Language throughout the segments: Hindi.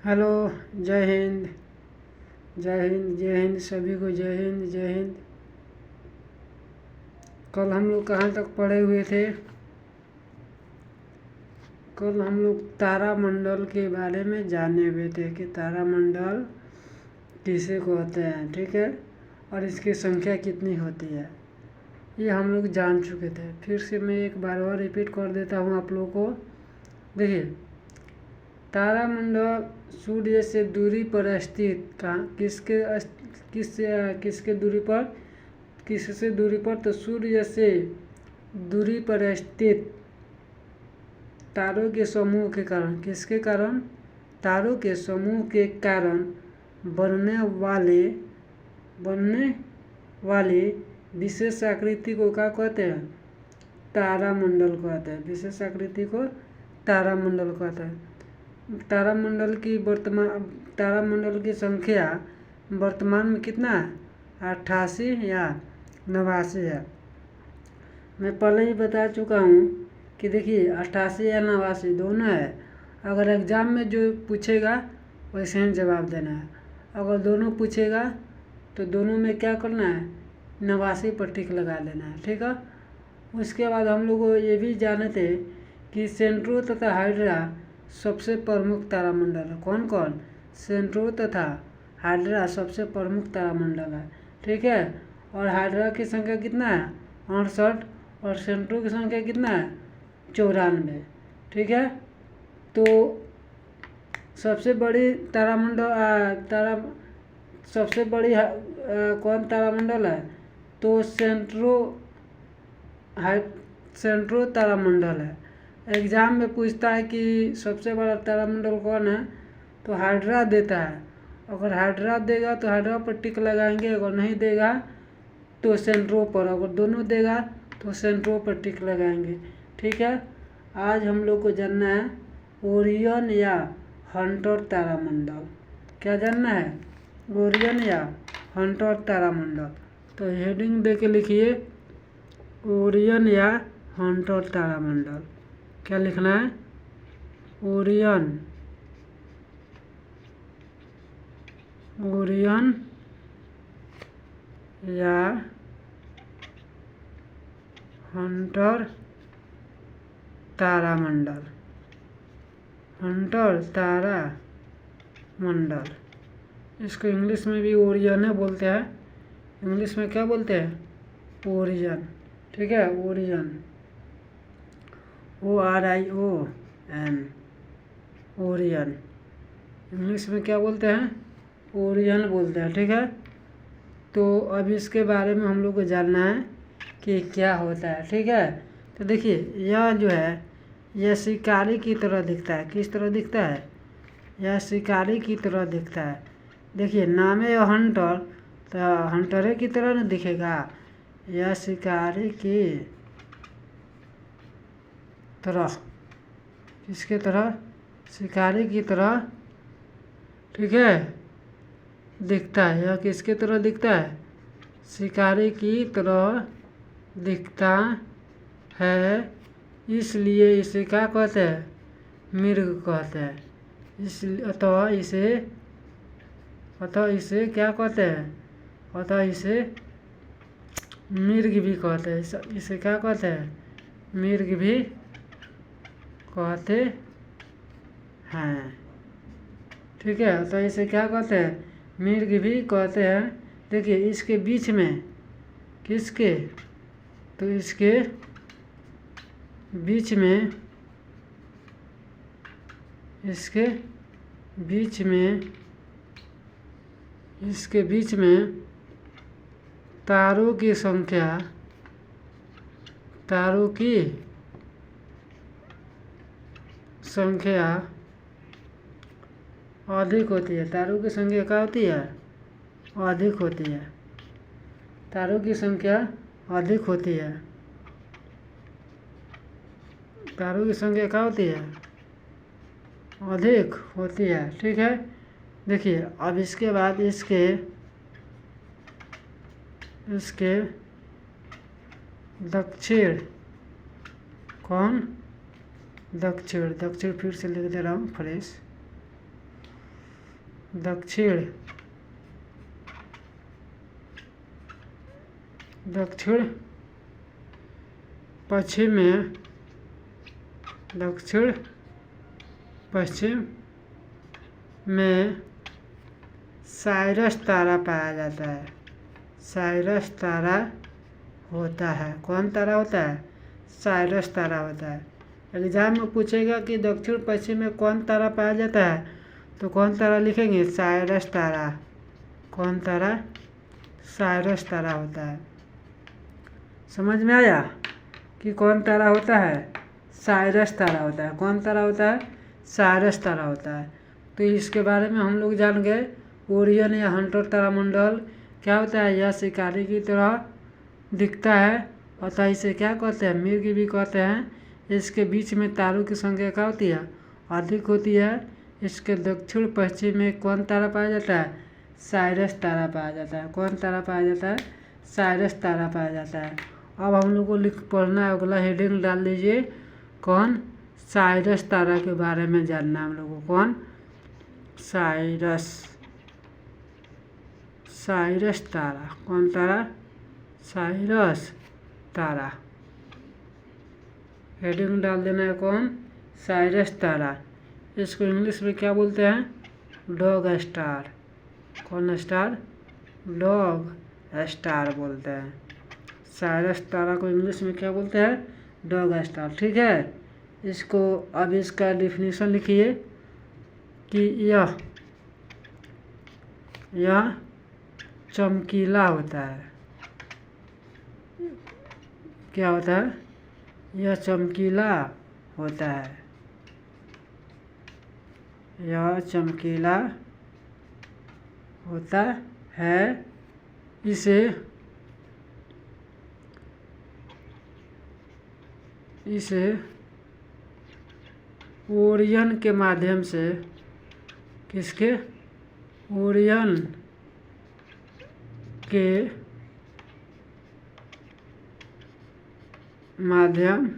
हेलो। जय हिंद। जय हिंद, जय हिंद, सभी को जय हिंद, जय हिंद। कल हम लोग कहाँ तक पढ़े हुए थे? कल हम लोग तारामंडल के बारे में जाने हुए थे कि तारामंडल किसे कहते हैं, ठीक है, और इसकी संख्या कितनी होती है, ये हम लोग जान चुके थे। फिर से मैं एक बार और रिपीट कर देता हूँ आप लोगों को। देखिए, तारामंडल सूर्य से दूरी पर स्थित किसके दूरी पर, किससे दूरी पर, तो सूर्य से दूरी पर स्थित तारों के समूह के कारण, किसके कारण, तारों के समूह के कारण बनने वाली विशेष आकृति को क्या कहते हैं? तारामंडल कहते हैं। विशेष आकृति को तारामंडल कहते हैं। तारामंडल की संख्या वर्तमान में कितना है? 88 या 89 है। मैं पहले ही बता चुका हूँ कि देखिए 88 या 89 दोनों है। अगर एग्ज़ाम में जो पूछेगा वैसे ही जवाब देना है। अगर दोनों पूछेगा तो दोनों में क्या करना है? 89 पर टिक लगा लेना है, ठीक है। उसके बाद हम लोग ये भी जाने थे कि सेंट्रो तथा हाइड्रा सबसे प्रमुख तारामंडल है। कौन कौन? सेंट्रो तथा हाइड्रा सबसे प्रमुख तारामंडल है, ठीक है। और हाइड्रा की संख्या कितना है? 68। और सेंट्रो की संख्या कितना है? 94, ठीक है। तो सबसे बड़ी सबसे बड़ी कौन तारामंडल है? तो सेंट्रो तारामंडल है। एग्ज़ाम में पूछता है कि सबसे बड़ा तारामंडल कौन है, तो हाइड्रा देता है। अगर हाइड्रा देगा तो हाइड्रा पर टिक लगाएंगे, अगर नहीं देगा तो सेंट्रो पर, अगर दोनों देगा तो सेंट्रो पर टिक लगाएंगे, ठीक है। आज हम लोग को जानना है ओरियन या हंटर तारामंडल। क्या जानना है? ओरियन या हंटर तारामंडल। तो हेडिंग दे के लिखिए ओरियन या हंटर तारामंडल। क्या लिखना है? ओरियन या हंटर तारामंडल। हंटर तारामंडल, इसको इंग्लिश में भी ओरियन बोलते हैं। इंग्लिश में क्या बोलते हैं? ओरियन, ठीक है। Orion, ORION, Orion. इंग्लिश में क्या बोलते हैं? ओरियन बोलते हैं, ठीक है। तो अब इसके बारे में हम लोग को जानना है कि क्या होता है, ठीक है। तो देखिए, यह जो है यह शिकारी की तरह दिखता है। किस तरह दिखता है? यह शिकारी की तरह दिखता है। देखिए, नाम है हंटर, तो हंटरे की तरह नहीं दिखेगा, यह शिकारी की तरह। किसके तरह? शिकारी की तरह, ठीक है, दिखता है। यह किसके तरह दिखता है? शिकारी की तरह दिखता है, इसलिए इसे क्या कहते हैं? मृग कहते हैं। इसलिए अतः इसे क्या कहते हैं? अतः इसे मृग भी कहते हैं। इसे क्या कहते हैं? मृग भी कहते हैं, ठीक है। तो इसे क्या कहते हैं? मृग भी कहते हैं। देखिए, इसके बीच में, किसके, तो इसके बीच में, इसके बीच में तारों की संख्या अधिक होती है। तारों की संख्या क्या होती है? अधिक होती है। तारों की संख्या अधिक होती है। तारों की संख्या क्या होती है? अधिक होती है, ठीक है। देखिए, अब इसके बाद इसके दक्षिण, कौन? दक्षिण फिर से लिख दे रहा हूँ फ्रेश। दक्षिण दक्षिण पश्चिम में दक्षिण पश्चिम में साइरस तारा पाया जाता है। साइरस तारा होता है। कौन तारा होता है? साइरस तारा होता है। एग्जाम में पूछेगा कि दक्षिण पश्चिम में कौन तारा पाया जाता है, तो कौन तारा लिखेंगे? साइरस तारा। कौन तारा? साइरस तारा होता है। समझ में आया कि कौन तारा होता है? साइरस तारा होता है। कौन तारा होता है? साइरस तारा होता है। तो इसके बारे में हम लोग जान गए। ओरियन या हंटर तारामंडल क्या होता है? यह शिकारी की तरह दिखता है, अतः इसे क्या कहते हैं? मिर्ग भी कहते हैं। इसके बीच में तारों की संख्या क्या होती है? अधिक होती है। इसके दक्षिण पश्चिम में कौन तारा पाया जाता है? साइरस तारा पाया जाता है। कौन तारा पाया जाता है? साइरस तारा पाया जाता है। अब हम लोग को लिख पढ़ना है, अगला हेडिंग डाल दीजिए। कौन? साइरस तारा के बारे में जानना है हम लोग को। कौन? साइरस। साइरस तारा। कौन तारा? साइरस तारा। हेडिंग डाल देना है। कौन? साइरस तारा। इसको इंग्लिश में क्या बोलते हैं? Dog star. कौन स्टार? डॉग स्टार बोलते हैं। साइरस तारा को इंग्लिश में क्या बोलते हैं? Dog star. ठीक है। इसको अब इसका डिफिनीशन लिखिए कि यह चमकीला होता है। क्या होता है? यह चमकीला होता है। यह चमकीला होता है। इसे ओरियन के माध्यम से, किसके? ओरियन के माध्यम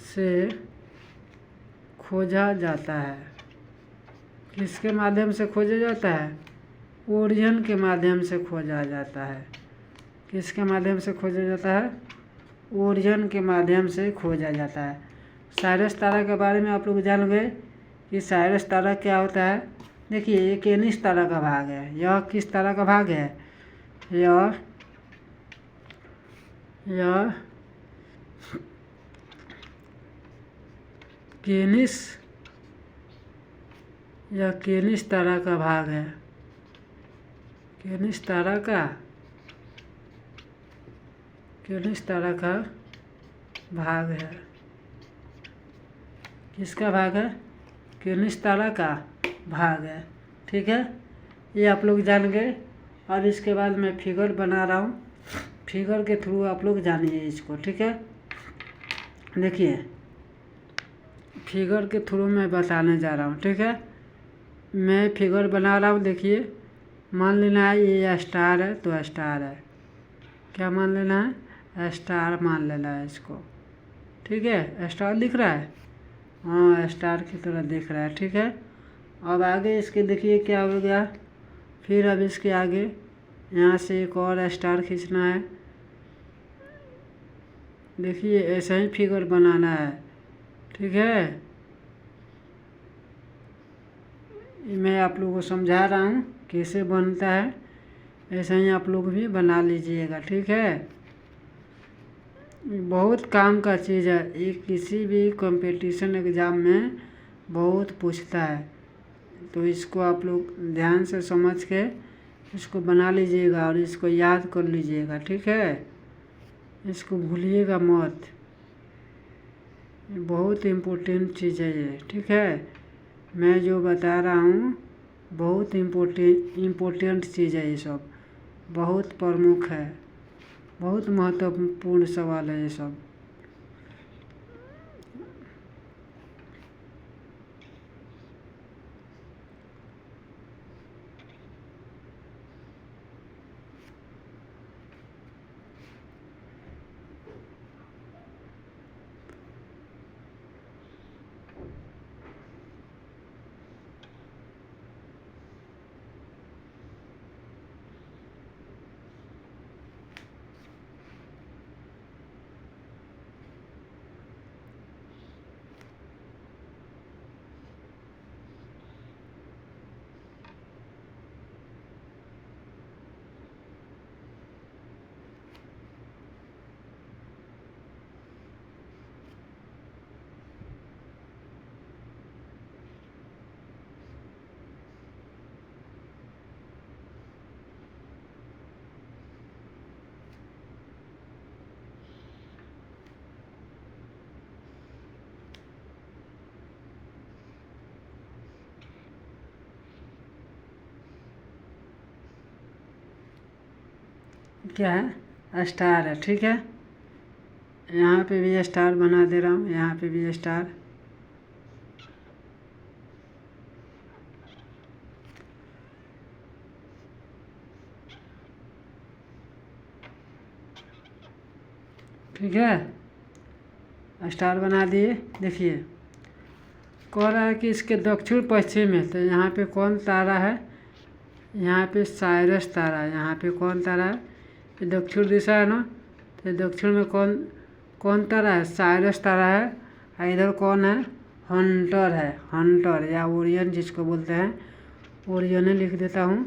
से खोजा जाता है। किसके माध्यम से खोजा जाता है? ओरियन के माध्यम से खोजा जाता है। किसके माध्यम से खोजा जाता है? ओरियन के माध्यम से खोजा जाता है। साइरस तारा के बारे में आप लोग जान गए कि साइरस तारा क्या होता है। देखिए, ये केनिस तारा का भाग है। यह किस तारा का भाग है? यह केनिस तारा का भाग है। केनिस तारा का भाग है। किसका भाग है? केनिस तारा का भाग है। ठीक है, ये आप लोग जान गए। अब इसके बाद मैं फिगर बना रहा हूँ। फिगर के थ्रू आप लोग जानिए इसको। ठीक है, देखिए फिगर के थ्रू मैं बताने जा रहा हूँ। ठीक है, मैं फिगर बना रहा हूँ। देखिए, मान लेना है ये स्टार है तो स्टार है। क्या मान लेना है? स्टार मान लेना है इसको। ठीक है, स्टार दिख रहा है। हाँ, स्टार की तरह दिख रहा है। ठीक है, अब आगे इसके देखिए क्या हो गया। फिर अब इसके आगे यहाँ से एक और स्टार खींचना है। देखिए, ऐसा ही फिगर बनाना है। ठीक है, मैं आप लोगों को समझा रहा हूँ कैसे बनता है, ऐसा ही आप लोग भी बना लीजिएगा। ठीक है, बहुत काम का चीज़ है। ये किसी भी कंपटीशन एग्ज़ाम में बहुत पूछता है, तो इसको आप लोग ध्यान से समझ के इसको बना लीजिएगा और इसको याद कर लीजिएगा। ठीक है, इसको भूलिएगा मत। बहुत इम्पोर्टेंट चीज़ है ये। ठीक है, मैं जो बता रहा हूँ बहुत इम्पोर्टेंट चीज़ है। ये सब बहुत प्रमुख है, बहुत महत्वपूर्ण सवाल है ये सब। क्या है, स्टार है। ठीक है, यहाँ पे भी स्टार बना दे रहा हूँ, यहाँ पे भी स्टार। ठीक है, स्टार बना दिए। देखिए कह रहा है कि इसके दक्षिण पश्चिम में, तो यहाँ पे कौन तारा है, यहाँ पे साइरस तारा है। यहाँ पे कौन तारा है, ये दक्षिण दिशा है ना, तो दक्षिण में कौन कौन तारा है, साइरस तारा है। और इधर कौन है, हंटर है, हंटर या ओरियन जिसको बोलते हैं, ओरियन लिख देता हूँ,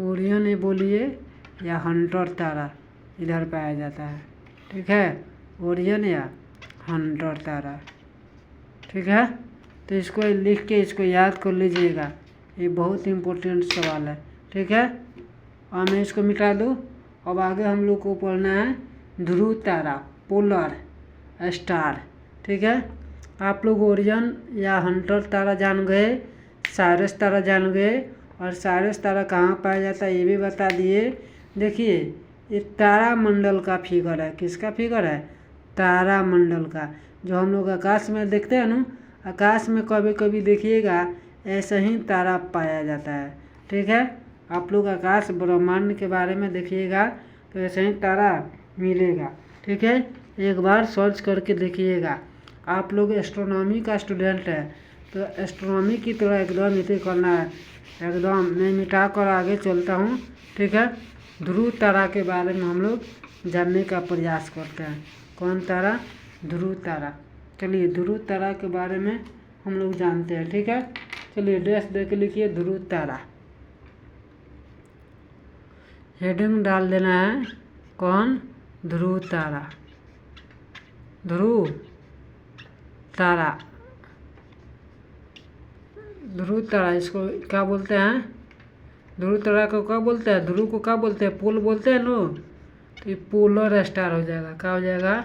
ओरियन ही बोलिए या हंटर तारा इधर पाया जाता है। ठीक है, ओरियन या हंटर तारा। ठीक है, तो इसको लिख के इसको याद कर लीजिएगा, ये बहुत इम्पोर्टेंट सवाल है। ठीक है, और मैं इसको मिटा दूँ। अब आगे हम लोग को पढ़ना है ध्रुव तारा, पोलर स्टार। ठीक है, आप लोग ओरियन या हंटर तारा जान गए, साइरस तारा जान गए, और साइरस तारा कहाँ पाया जाता है ये भी बता दिए। देखिए ये तारा मंडल का फिगर है, किसका फिगर है, तारा मंडल का, जो हम लोग आकाश में देखते हैं ना, आकाश में कभी कभी देखिएगा ऐसे ही तारा पाया जाता है। ठीक है, आप लोग आकाश ब्रह्मांड के बारे में देखिएगा तो ऐसे ही तारा मिलेगा। ठीक है, एक बार सर्च करके देखिएगा। आप लोग एस्ट्रोनॉमी का स्टूडेंट है तो एस्ट्रोनॉमी की तरह एकदम इसे करना है, एकदम। मैं मिटा कर आगे चलता हूँ। ठीक है, ध्रुव तारा के बारे में हम लोग जानने का प्रयास करते हैं। कौन तारा, ध्रुव तारा। चलिए ध्रुव तारा के बारे में हम लोग जानते हैं। ठीक है, चलिए डैश दे के लिखिए ध्रुव तारा, हेडिंग डाल देना है कौन, ध्रुव तारा, ध्रुव तारा, ध्रुव तारा। इसको क्या बोलते हैं, ध्रुव तारा को क्या बोलते हैं, ध्रुव को क्या बोलते हैं, पोल बोलते हैं नो, तो ये पोलर स्टार हो जाएगा। क्या हो जाएगा,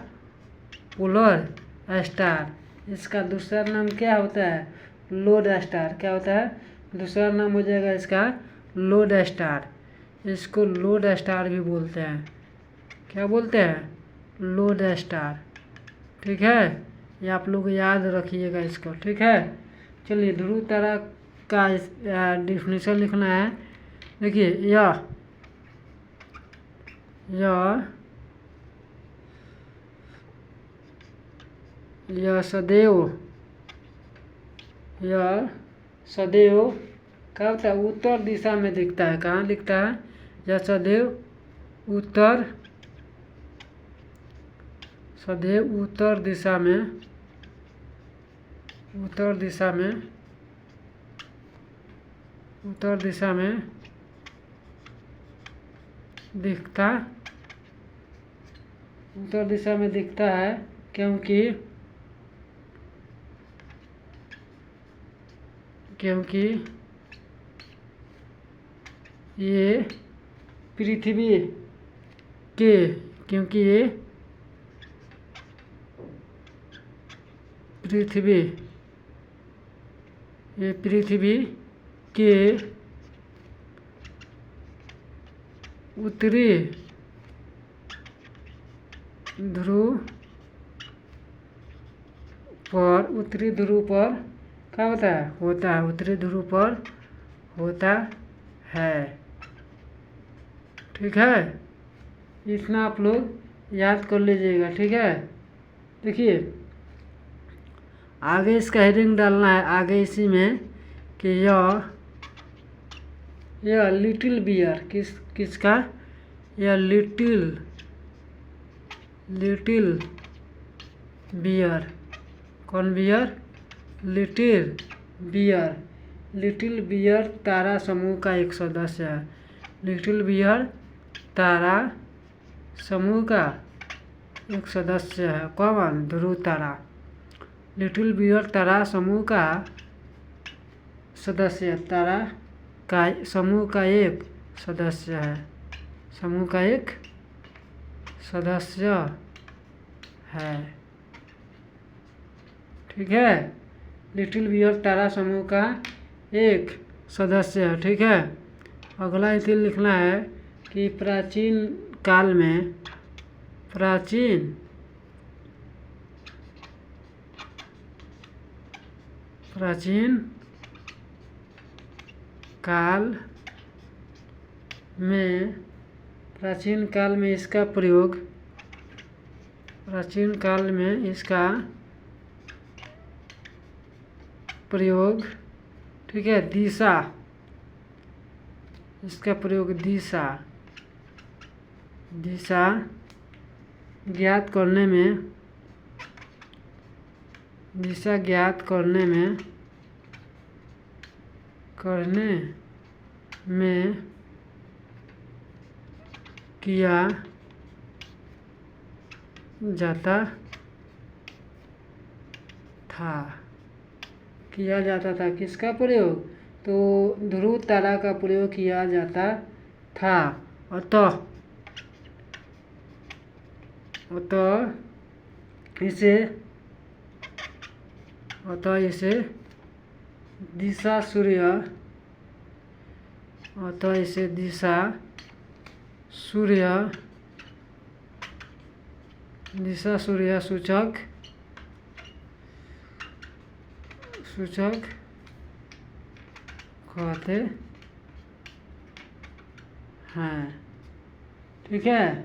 पोलर स्टार। इसका दूसरा नाम क्या होता है, लोड स्टार। क्या होता है, दूसरा नाम हो जाएगा इसका लोड स्टार। इसको लोड स्टार भी बोलते हैं। क्या बोलते हैं, लोड स्टार। ठीक है, ये आप लोग याद रखिएगा इसको। ठीक है, चलिए ध्रुव तारा का डिफिनीशन लिखना है। देखिए यह सदैव क्या होता है, उत्तर दिशा में दिखता है। कहाँ दिखता है, यह सदैव उत्तर दिशा में उत्तर दिशा में दिखता, उत्तर दिशा में दिखता है, क्योंकि ये पृथ्वी के उत्तरी ध्रुव पर क्या होता है, उत्तरी ध्रुव पर होता है। ठीक है, इतना आप लोग याद कर लीजिएगा। ठीक है, देखिए आगे इसका हेडिंग डालना है आगे इसी में कि यह लिटिल बियर, किसका, यह लिटिल बियर। कौन बियर, लिटिल बियर तारा समूह का एक सदस्य है। लिटिल बियर तारा समूह का एक सदस्य है। कौन, ध्रुव तारा। लिटिल बियर तारा समूह का सदस्य, तारा का समूह का एक सदस्य है, समूह का एक सदस्य है। ठीक है, लिटिल बियर तारा समूह का एक सदस्य है। ठीक है, अगला इसे लिखना है कि प्राचीन काल में प्राचीन काल में इसका प्रयोग ठीक है, इसका प्रयोग दिशा ज्ञात करने में किया जाता था। किसका प्रयोग? तो ध्रुव तारा का प्रयोग किया जाता था। अतः इसे दिशा सूर्य सूचक कहते हैं। ठीक है,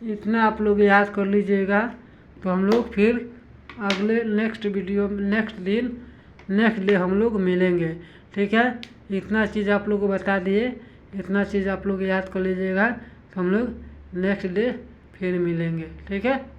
इतना आप लोग याद कर लीजिएगा। तो हम लोग फिर अगले नेक्स्ट डे हम लोग मिलेंगे। ठीक है, इतना चीज़ आप लोग को बता दिए, इतना चीज़ आप लोग याद कर लीजिएगा। तो हम लोग नेक्स्ट डे फिर मिलेंगे। ठीक है।